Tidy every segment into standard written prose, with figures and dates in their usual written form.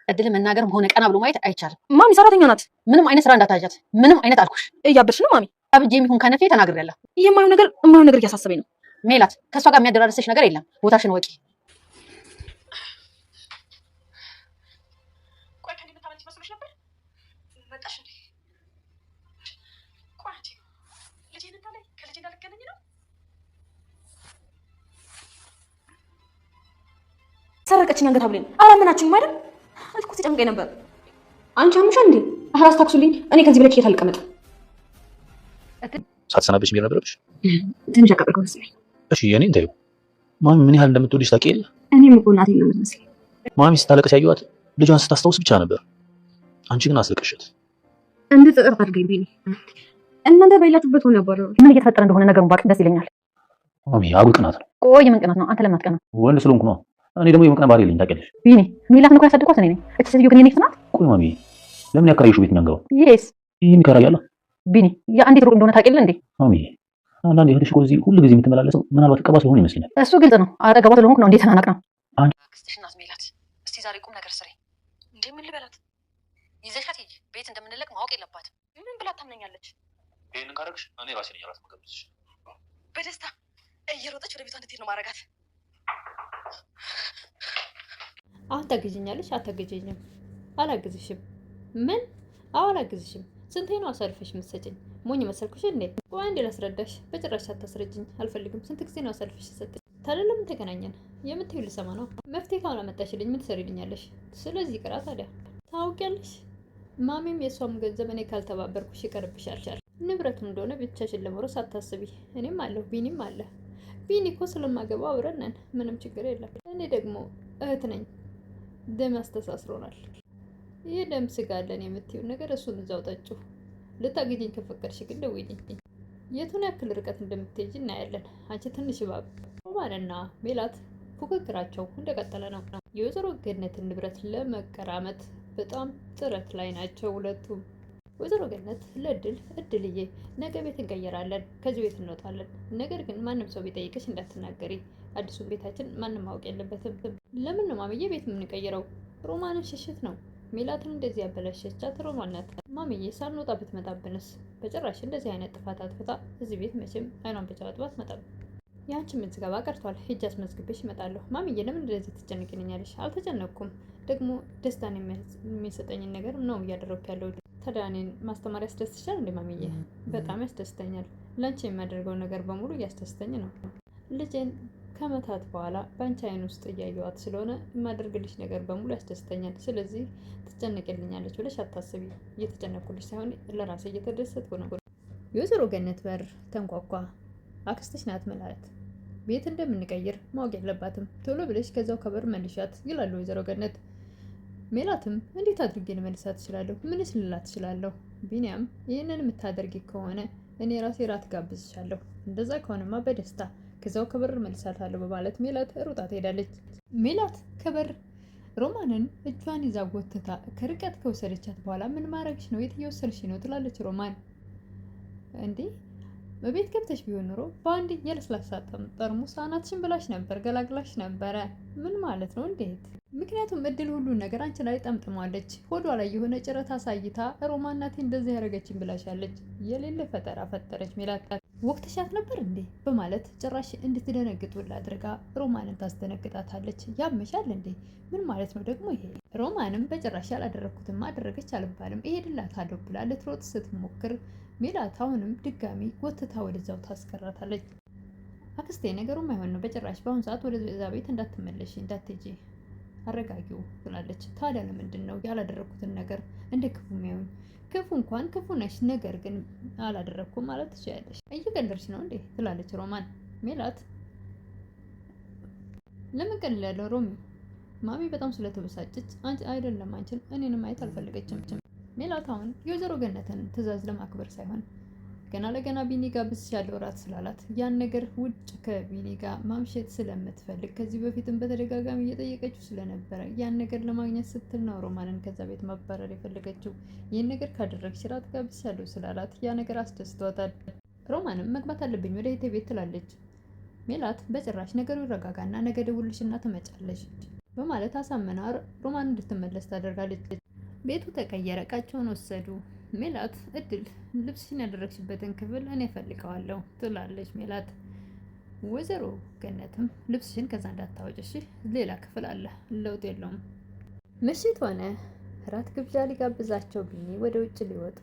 እድል መናገርም ሆነ ቀና ብሎ ማየት አይቻልም። ማሚ ሰራተኛ ናት። ምንም አይነት ስራ እንዳታጃት። ምንም አይነት አልኩሽ። እያበድሽ ነው ማሚ። አብጄ የሚሆን ከነፌ ተናግሬያለሁ። የማየው ነገር እያሳሰበኝ ነው። ሜላት ከእሷ ጋር የሚያደራረስሽ ነገር የለም። ቦታሽን ወቂ። ቆይ ከእንዲህ የምታመልጭ መስሎሽ ነበር? መጣሽ እንዴ? ቆይ አንቺ ልጄን እንዳላይ ከልጄ እንዳልገናኝ ነው? ሰረቀችኝ አንገት ሀብሌን። አላመናችሁም አይደል? እኮ ተጨንቀኝ ነበር። አንቺ አምሻል እንዴ? አህራስ ታክሱልኝ። እኔ ከዚህ በላይ ኬት አልቀመጥ። ሳትሰናበሽ ሚል ነበረብሽ። ትንሽ አቀበልኩ መሰለኝ። እሺ የኔ እንታዩ ማሚ ምን ያህል እንደምትወድሽ ታውቂ የለ? እኔም እኮ እናቴን ነው የምትመስለኝ። ማሚ ስታለቅስ ያየኋት ልጇን ስታስታውስ ብቻ ነበር። አንቺ ግን አስለቀሽት። እንደ ጥቅር አድርገኝ ቢኒ። እናንተ ባይላችሁበት ሆነ ነበር። ምን እየተፈጠረ እንደሆነ ነገሩን ባቅ ደስ ይለኛል። ማሚ አጉል ቅናት ነው። ቆይ ምን ቅናት ነው? አንተ ለምን አትቀናም? ወንድ ስለሆንኩ ነው። እኔ ደግሞ የመቅና ባህሪ የለኝ ታውቂያለሽ። ቢኒ ሜላትን እኮ ያሳደግኳት እኔ ነኝ። እቺ ሴትዮ ግን የኔ ናት። ቆይ ማሚ ለምን ያከራይሽው ቤት የሚያንገባው? ይሄስ ይሄን ይከራያል። ቢኒ የአንዲት ሩቅ እንደሆነ ታውቂያለሽ እንዴ? ማሚ አንዳንዴ እህትሽ እኮ እዚህ ሁሉ ጊዜ የምትመላለሰው ምናልባት ቀባ ስለሆነ ይመስለኛል። እሱ ግልጽ ነው። አጠገቧ ስለሆንኩ ነው። እንዴት ተናናቅ ነው። አክስትሽ ናት ሜላት። እስቲ ዛሬ ቁም ነገር ስሪ። እንዴ ምን ልበላት? ይዘሻት ሂጂ። ቤት እንደምንለቅ ማወቅ የለባትም። ምን ብላ ታምነኛለች? ይሄንን ካደረግሽ እኔ ራሴ ነኝ ራስ መገብስሽ። በደስታ እየሮጠች ወደ ቤቷ እንድትሄድ ነው ማረጋት። አሁን ታግዥኛለሽ? አታግዥኝም? አላግዝሽም። ምን? አዎ አላግዝሽም። ስንቴ ነው አሳልፈሽ የምትሰጭኝ? ሞኝ መሰልኩሽ እንዴ? ቆይ አንዴ ላስረዳሽ። በጭራሽ አታስረጅኝ አልፈልግም። ስንት ጊዜ ነው አሳልፈሽ ሰጠኝ? ታዲያ ለምን ተገናኘን? የምትይው ልሰማ ነው። መፍትሄ ካሁን አመጣሽልኝ ምን ትሰሪልኛለሽ? ስለዚህ ቅራ ታዲያ ታውቂያለሽ። ማሚም የእሷም ገንዘብ እኔ ካልተባበርኩሽ ይቀርብሻል። ንብረቱም እንደሆነ ብቻሽን ለመውረስ አታስቢ። እኔም አለሁ፣ ቢኒም አለ። ቢኒ እኮ ስለማገባው አብረን ነን። ምንም ችግር የለም። እኔ ደግሞ እህት ነኝ። ደም አስተሳስሮናል። ይህ ደም ስጋ አለን የምትይው ነገር እሱን እዛው ጠጩ። ልታገኘኝ ከፈቀድሽ ግን ደውይልኝ። የቱን ያክል ርቀት እንደምትሄጂ እናያለን። አንቺ ትንሽ እባብ። ሮማንና ሜላት ፉክክራቸው እንደቀጠለ ነው። የወይዘሮ ገነትን ንብረት ለመቀራመት በጣም ጥረት ላይ ናቸው ሁለቱም። ወይዘሮ ገነት እድልዬ ነገ ቤት እንቀየራለን፣ ከዚህ ቤት እንወጣለን። ነገር ግን ማንም ሰው ቢጠይቅሽ እንዳትናገሪ። አዲሱን ቤታችን ማንም ማወቅ የለበትም። ለምን ነው ማምዬ ቤት የምንቀይረው? ሮማንን ሽሽት ነው። ሜላትን እንደዚህ ያበላሸቻት ሮማን ናት። ማምዬ ሳንወጣ ብትመጣብንስ? በጭራሽ እንደዚህ አይነት ጥፋት አጥፍታ እዚህ ቤት መቼም አይኗን በጨበጥባ አትመጣም። ያንቺን ምዝገባ ቀርቷል። ሂጅ አስመዝግቤሽ እመጣለሁ። ማምዬ ለምን እንደዚህ ትጨነቅልኛለሽ? አልተጨነቅኩም። ደግሞ ደስታን የሚሰጠኝን ነገር ነው እያደረግኩ ያለው። ታዲያ እኔን ማስተማር ያስደስትሻል እንዴ ማምዬ? በጣም ያስደስተኛል። ለአንቺ የሚያደርገው ነገር በሙሉ እያስደስተኝ ነው። ልጄን ከመታት በኋላ በአንቺ አይን ውስጥ እያየዋት ስለሆነ የማደርግልሽ ነገር በሙሉ ያስደስተኛል። ስለዚህ ትጨነቅልኛለች ብለሽ አታስቢ። እየተጨነቅኩልሽ ሳይሆን ለራሴ እየተደሰትኩ ነው። የወይዘሮ ገነት በር ተንኳኳ። አክስትሽ ናት ሜላት። ቤት እንደምንቀይር ማወቅ የለባትም። ቶሎ ብለሽ ከዛው ከበር መልሻት ይላሉ ወይዘሮ ገነት። ሜላትም እንዴት አድርጌ ልመልሳት እችላለሁ? ምንስ ልላት እችላለሁ? ቢኒያም ይህንን የምታደርጊ ከሆነ እኔ ራሴ ራት ጋብዝሻለሁ። እንደዛ ከሆነማ በደስታ ከዛው ከበር መልሳታለሁ በማለት ሜላት ሩጣ ትሄዳለች። ሜላት ከበር ሮማንን እጇን ይዛ ጎትታ ከርቀት ከወሰደቻት በኋላ ምን ማድረግሽ ነው? የት እየወሰድሽ ነው? ትላለች ሮማን። እንዴ በቤት ገብተሽ ቢሆን ኑሮ በአንድ የለስላሳ ጠርሙስ አናትሽን ብላሽ ነበር፣ ገላግላሽ ነበረ። ምን ማለት ነው? እንዴት? ምክንያቱም እድል ሁሉን ነገር አንቺ ላይ ጠምጥሟለች። ሆዷ ላይ የሆነ ጭረት አሳይታ ሮማን ናት እንደዚህ ያደረገችኝ ብላሻለች። የሌለ ፈጠራ ፈጠረች ሜላት። ወቅትሻት ነበር እንዴ በማለት ጭራሽ እንድትደነግጥ ውላ አድርጋ ሮማንን ታስደነግጣታለች። ያመሻል እንዴ? ምን ማለት ነው ደግሞ ይሄ? ሮማንም በጭራሽ ያላደረግኩትማ አደረገች አልባልም እሄድላታለሁ ብላ ልትሮጥ ስትሞክር ሜላት አሁንም ድጋሚ ጎትታ ወደዛው ታስቀራታለች። አክስቴ ነገሩ ማይሆን ነው በጭራሽ በአሁኑ ሰዓት ወደዛ ቤት እንዳትመለሽ፣ እንዳትሄጂ፣ አረጋጊው ትላለች። ታዲያ ለምንድን ነው ያላደረግኩትን ነገር እንደ ክፉ የሚያዩኝ? ክፉ እንኳን ክፉ ነሽ፣ ነገር ግን አላደረግኩም ማለት ትችያለሽ። እየቀለድሽ ነው እንዴ ትላለች ሮማን። ሜላት ለምን ቀልል ያለው ሮሚ? ማሚ በጣም ስለተበሳጨች አይደለም አንቺን እኔንም ማየት አልፈለገችም። ሜላት አሁን የወይዘሮ ገነትን ትዕዛዝ ለማክበር ሳይሆን ገና ለገና ቢኒ ጋር ብስሻለሁ እራት ስላላት ያን ነገር ውጭ ከቢኒ ጋር ማምሸት ስለምትፈልግ ከዚህ በፊትም በተደጋጋሚ እየጠየቀችው ስለነበረ ያን ነገር ለማግኘት ስትል ነው ሮማንን ከዛ ቤት ማባረር የፈለገችው። ይህን ነገር ካደረግሽ እራት ጋር ብስሻለሁ ስላላት ያ ነገር አስደስቷታል። ሮማንም መግባት አለብኝ ወደ እህቴ ቤት ትላለች። ሜላት በጭራሽ ነገሩ ይረጋጋና ነገ ደውልሽና ትመጫለሽ በማለት አሳመና ሮማን እንድትመለስ ታደርጋለች። ቤቱ ተቀየረ፣ እቃቸውን ወሰዱ። ሜላት እድል ልብስሽን ያደረግሽበትን ክፍል እኔ ፈልገዋለሁ ትላለች ሜላት። ወይዘሮ ገነትም ልብስሽን ከዛ እንዳታወጭሽ ሌላ ክፍል አለ፣ ለውጥ የለውም። ምሽት ሆነ። እራት ግብዣ ሊጋብዛቸው ቢኒ ወደ ውጭ ሊወጡ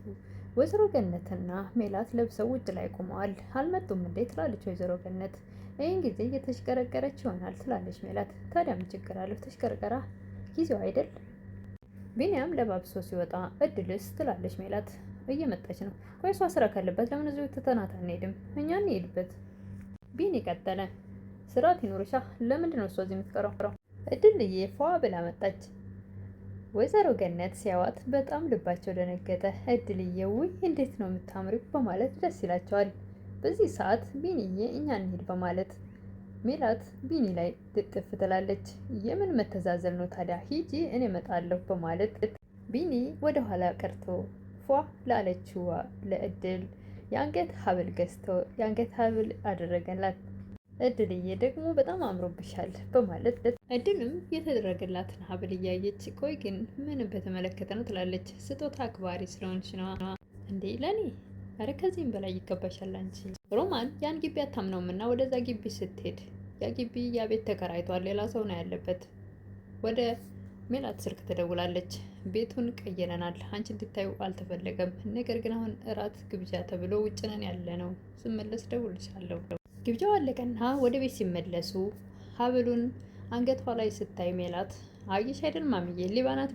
ወይዘሮ ገነትና ሜላት ለብሰው ውጭ ላይ ቆመዋል። አልመጡም እንዴ ትላለች ወይዘሮ ገነት። ይህን ጊዜ እየተሽቀረቀረች ይሆናል ትላለች ሜላት። ታዲያ ምን ችግር አለው? ተሽቀርቀራ ጊዜው አይደል? ቢኒያም ለባብሶ ሲወጣ እድልስ ትላለች ሜላት። እየመጣች ነው። ቆይ እሷ ስራ ካለበት ለምን እዚሁ ትተናት አንሄድም? እኛ እንሄድበት። ቢኒ ቀጠለ። ስርዓት ይኑርሻ። ለምንድን ነው እሷ እዚህ የምትቀረው? እድልዬ ፏ ብላ መጣች። ወይዘሮ ገነት ሲያዋት በጣም ልባቸው ደነገጠ። እድልዬ ውይ እንዴት ነው የምታምሪው በማለት ደስ ይላቸዋል። በዚህ ሰዓት ቢኒዬ እኛ እንሂድ በማለት ሜላት ቢኒ ላይ ትጥፍ ትላለች። የምን መተዛዘል ነው ታዲያ? ሂጂ እኔ እመጣለሁ በማለት ቢኒ ወደ ኋላ ቀርቶ ፏ ላለችዋ ለእድል የአንገት ሀብል ገዝቶ የአንገት ሀብል አደረገላት። እድልዬ ደግሞ በጣም አምሮብሻል በማለት እድልም የተደረገላትን ሀብል እያየች ቆይ ግን ምን በተመለከተ ነው ትላለች። ስጦታ አክባሪ ስለሆንሽ ነው እንዴ ለኔ? አረ ከዚህም በላይ ይገባሻል አንቺ። ሮማን ያን ግቢ አታምነውም እና ወደዛ ግቢ ስትሄድ ያ ግቢ ያ ቤት ተከራይቷል፣ ሌላ ሰው ነው ያለበት። ወደ ሜላት ስልክ ትደውላለች። ቤቱን ቀይረናል፣ አንቺ እንድታዩ አልተፈለገም። ነገር ግን አሁን እራት ግብዣ ተብሎ ውጭ ነን ያለ ነው። ስመለስ ደውልሻለሁ። ግብዣው አለቀና ወደ ቤት ሲመለሱ ሀብሉን አንገቷ ላይ ስታይ ሜላት አየሽ አይደል ማሚዬ ሊባናት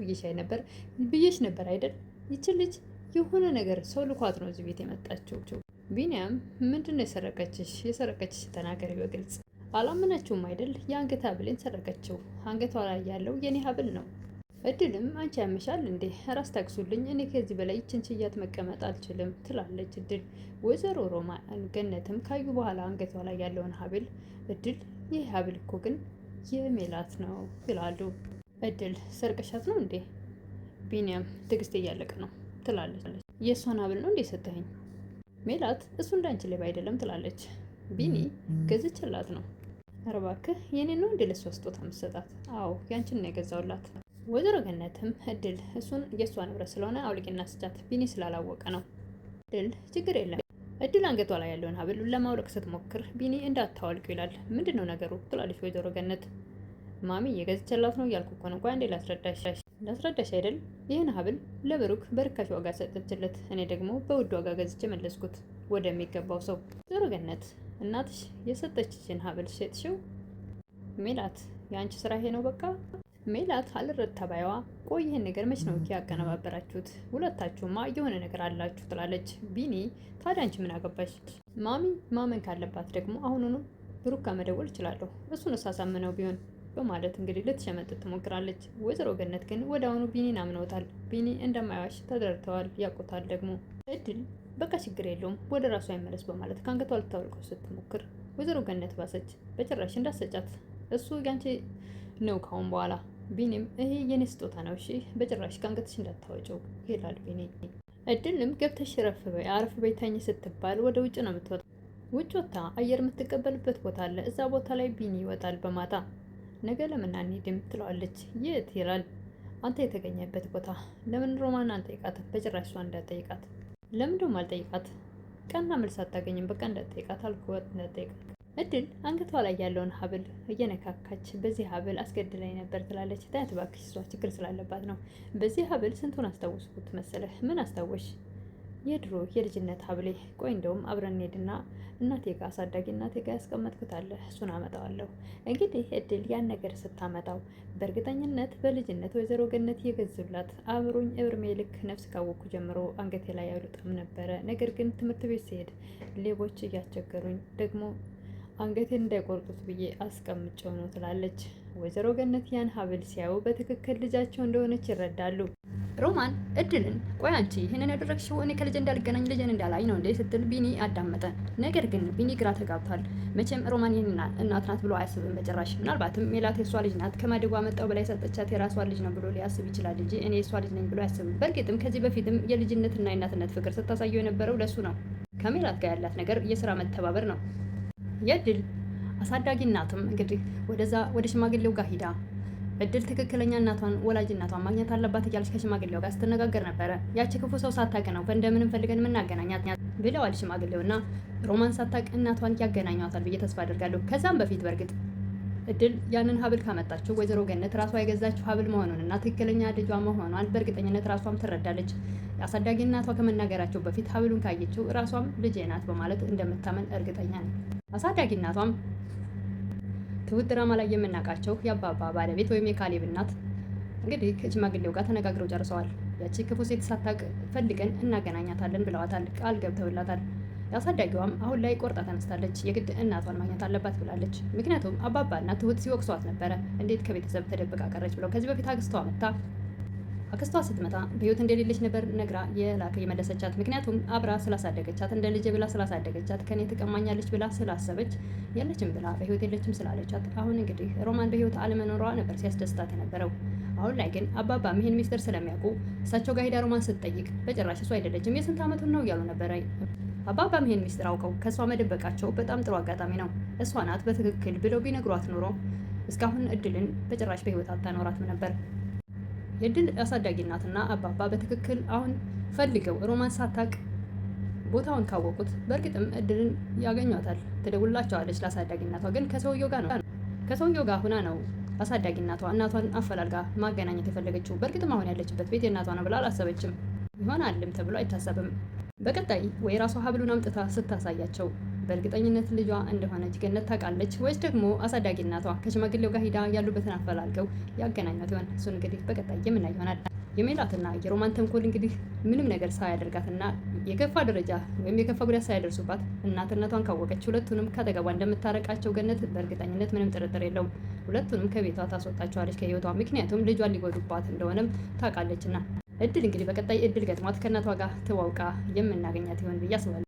ብዬሽ ነበር አይደል? ይችን ልጅ የሆነ ነገር ሰው ልኳት ነው እዚህ ቤት የመጣችው። ቢኒያም ምንድን ነው የሰረቀችሽ ተናገሪ በግልጽ። አላመናችሁም አይደል? የአንገት ሀብሌን ሰረቀችው። አንገቷ ላይ ያለው የኔ ሀብል ነው። እድልም አንቺ ያመሻል እንዴ? ራስ ታግሱልኝ፣ እኔ ከዚህ በላይ ይችን ችያት መቀመጥ አልችልም ትላለች እድል። ወይዘሮ ሮማን ገነትም ካዩ በኋላ አንገቷ ላይ ያለውን ሀብል እድል ይህ ሀብል እኮ ግን የሜላት ነው ይላሉ። እድል ሰርቀሻት ነው እንዴ? ቢኒያም ትዕግስት እያለቀ ነው ትላለች። የእሷን ሀብል ነው እንዴ ሰጠኸኝ? ሜላት እሱ እንዳንቺ ሌባ አይደለም ትላለች። ቢኒ ገዝቼላት ነው። ኧረ እባክህ የኔ ነው እንዴ ለእሷ ስጦታ የምትሰጣት? አዎ ያንቺን ነው የገዛውላት። ወይዘሮ ገነትም እድል እሱን የእሷ ንብረት ስለሆነ አውልቂና ስጫት፣ ቢኒ ስላላወቀ ነው። እድል ችግር የለም። እድል አንገቷ ላይ ያለውን ሀብል ለማውለቅ ስትሞክር ቢኒ እንዳታወልቁ ይላል። ምንድን ነው ነገሩ ትላለች ወይዘሮ ገነት። ማሚ የገዝቼላት ነው እያልኩ እኮ ነው። እንኳ እንዴ ላስረዳሽ አይደል? ይህን ሀብል ለብሩክ በርካሽ ዋጋ ሰጠችለት፣ እኔ ደግሞ በውድ ዋጋ ገዝቼ መለስኩት ወደሚገባው ሰው። ወይዘሮ ገነት እናትሽ የሰጠችሽን ሀብል ሸጥሽው? ሜላት የአንቺ ስራ ይሄ ነው በቃ። ሜላት አልረታ ባይዋ ቆይ ይህን ነገር መች ነው ያቀነባበራችሁት? ሁለታችሁማ የሆነ ነገር አላችሁ ትላለች። ቢኒ ታዲያ አንቺ ምን አገባሽ? ማሚ ማመን ካለባት ደግሞ አሁኑኑ ብሩክ ጋር መደወል እችላለሁ፣ እሱን ሳሳምነው ቢሆን በማለት እንግዲህ ልትሸመጥጥ ትሞክራለች። ወይዘሮ ገነት ግን ወደ አሁኑ ቢኒን አምነውታል። ቢኒ እንደማያዋሽ ተደርተዋል፣ ያውቁታል ደግሞ። እድል በቃ ችግር የለውም ወደ ራሱ አይመለስ በማለት ከአንገቷ ልታወልቀው ስትሞክር ወይዘሮ ገነት ባሰች። በጭራሽ እንዳሰጫት እሱ ያንቺ ነው ካሁን በኋላ። ቢኒም ይሄ የኔ ስጦታ ነው እሺ፣ በጭራሽ ከአንገትሽ እንዳታወጪው ይላል ቢኒ። እድልም ገብተሽ አረፍ በይ ተኝ ስትባል ወደ ውጭ ነው የምትወጣ። ውጭ ወጥታ አየር የምትቀበልበት ቦታ አለ። እዛ ቦታ ላይ ቢኒ ይወጣል በማታ። ነገ ለምን አንሄድም ትለዋለች። የት ይላል። አንተ የተገኘበት ቦታ። ለምን ሮማን አንጠይቃት? በጭራሽ እሷ እንዳትጠይቃት። ለምን ደሞ አልጠይቃት? ቀና መልስ አታገኝም። በቃ እንዳትጠይቃት አልኩት፣ እንዳትጠይቃት። እድል አንገቷ ላይ ያለውን ሀብል እየነካካች በዚህ ሀብል አስገድላኝ ነበር ትላለች። ታያት እባክሽ፣ እሷ ችግር ስላለባት ነው። በዚህ ሀብል ስንቱን አስታወስኩት መሰለህ? ምን አስታወሽ? የድሮ የልጅነት ሀብሌ። ቆይ እንደውም አብረን እንሄድና እናቴ ጋር አሳዳጊ እናቴ ጋር ያስቀመጥኩት አለ፣ እሱን አመጣዋለሁ። እንግዲህ እድል ያን ነገር ስታመጣው በእርግጠኝነት በልጅነት ወይዘሮ ገነት የገዙላት አብሮኝ እብርሜ ልክ ነፍስ ካወቅኩ ጀምሮ አንገቴ ላይ አይወጣም ነበረ። ነገር ግን ትምህርት ቤት ሲሄድ ሌቦች እያስቸገሩኝ ደግሞ አንገቴን እንዳይቆርጡት ብዬ አስቀምጨው ነው ትላለች። ወይዘሮ ገነት ያን ሀብል ሲያዩ በትክክል ልጃቸው እንደሆነች ይረዳሉ። ሮማን እድልን ቆይ አንቺ ይህንን ያደረግሽው እኔ ከልጅ እንዳልገናኝ ልጅን እንዳላይ ነው እንዴ ስትል ቢኒ አዳመጠ። ነገር ግን ቢኒ ግራ ተጋብቷል። መቼም ሮማን የኔ እናት ናት ብሎ አያስብም በጭራሽ። ምናልባትም ሜላት የሷ ልጅ ናት ከማደጓ መጣው በላይ ሰጠቻት የራሷ ልጅ ነው ብሎ ሊያስብ ይችላል እንጂ እኔ የሷ ልጅ ነኝ ብሎ አያስብም። በእርግጥም ከዚህ በፊትም የልጅነትና የእናትነት ፍቅር ስታሳየው የነበረው ለሱ ነው። ከሜላት ጋር ያላት ነገር የስራ መተባበር ነው። የእድል አሳዳጊ እናትም እንግዲህ ወደ ሽማግሌው ጋር ሂዳ እድል ትክክለኛ እናቷን ወላጅ እናቷን ማግኘት አለባት እያለች ከሽማግሌው ጋር ስትነጋገር ነበረ። ያቺ ክፉ ሰው ሳታውቅ ነው እንደምንም ፈልገን የምናገናኛት ብለዋል ሽማግሌውና ሮማን ሳታውቅ እናቷን ያገናኟታል ብዬ ተስፋ አደርጋለሁ። ከዛም በፊት በእርግጥ እድል ያንን ሀብል ካመጣችው ወይዘሮ ገነት ራሷ የገዛችው ሀብል መሆኑንና ትክክለኛ ልጇ መሆኗን በእርግጠኝነት ራሷም ትረዳለች። የአሳዳጊ እናቷ ከመናገራቸው በፊት ሀብሉን ካየችው ራሷም ልጄ ናት በማለት እንደምታመን እርግጠኛ ነኝ። አሳዳጊ እናቷም ትሁት ድራማ ላይ የምናውቃቸው የአባባ ባለቤት ወይም የካሌብ እናት እንግዲህ ከሽማግሌው ጋር ተነጋግረው ጨርሰዋል። ያቺ ክፉ ሴት ሳታውቅ ፈልገን እናገናኛታለን ብለዋታል፣ ቃል ገብተውላታል። የአሳዳጊዋም አሁን ላይ ቆርጣ ተነስታለች። የግድ እናቷን ማግኘት አለባት ብላለች። ምክንያቱም አባባና ትሁት ሲወቅሷት ነበረ፣ እንዴት ከቤተሰብ ተደብቃ ቀረች ብለው። ከዚህ በፊት አክስቷ ስትመጣ በህይወት እንደሌለች ነበር ነግራ የመለሰቻት። ምክንያቱም አብራ ስላሳደገቻት እንደ ልጅ ብላ ስላሳደገቻት ከኔ ትቀማኛለች ብላ ስላሰበች የለችም ብላ በህይወት የለችም ስላለቻት፣ አሁን እንግዲህ ሮማን በህይወት አለመኖሯ ነበር ሲያስደስታት የነበረው። አሁን ላይ ግን አባባም ይህን ሚስጥር ስለሚያውቁ እሳቸው ጋር ሄዳ ሮማን ስትጠይቅ በጭራሽ እሷ አይደለችም የስንት ዓመቱን ነው እያሉ ነበረ። አባባም ይህን ሚስጥር አውቀው ከእሷ መደበቃቸው በጣም ጥሩ አጋጣሚ ነው። እሷ ናት በትክክል ብለው ቢነግሯት ኖሮ እስካሁን እድልን በጭራሽ በህይወት አታኖራትም ነበር። የእድል አሳዳጊ እናትና አባባ በትክክል አሁን ፈልገው ሮማን ሳታቅ ቦታውን ካወቁት በእርግጥም እድልን ያገኟታል። ትደውልላቸዋለች ለአሳዳጊ እናቷ፣ ግን ከሰውየው ጋር ሁና ነው አሳዳጊ እናቷን አፈላልጋ ማገናኘት የፈለገችው። በእርግጥም አሁን ያለችበት ቤት የእናቷ ነው ብላ አላሰበችም። ይሆናልም ተብሎ አይታሰብም። በቀጣይ ወይ ራሷ ሀብሉን አምጥታ ስታሳያቸው በእርግጠኝነት ልጇ እንደሆነች ገነት ታውቃለች፣ ወይስ ደግሞ አሳዳጊ እናቷ ከሽማግሌው ጋር ሂዳ ያሉበትን አፈላልገው ያገናኟት ይሆን? እሱን እንግዲህ በቀጣይ የምናይ ይሆናል። የሜላትና የሮማን ተንኮል እንግዲህ ምንም ነገር ሳያደርጋትና የከፋ ደረጃ ወይም የከፋ ጉዳት ሳያደርሱባት እናትነቷን ካወቀች ሁለቱንም ከአጠገቧ እንደምታረቃቸው ገነት በእርግጠኝነት ምንም ጥርጥር የለውም። ሁለቱንም ከቤቷ ታስወጣቸዋለች ከህይወቷ። ምክንያቱም ልጇን ሊጎዱባት እንደሆነም ታውቃለችና። እድል እንግዲህ በቀጣይ እድል ገጥሟት ከእናቷ ጋር ተዋውቃ የምናገኛት ይሆን ብዬ አስባለሁ።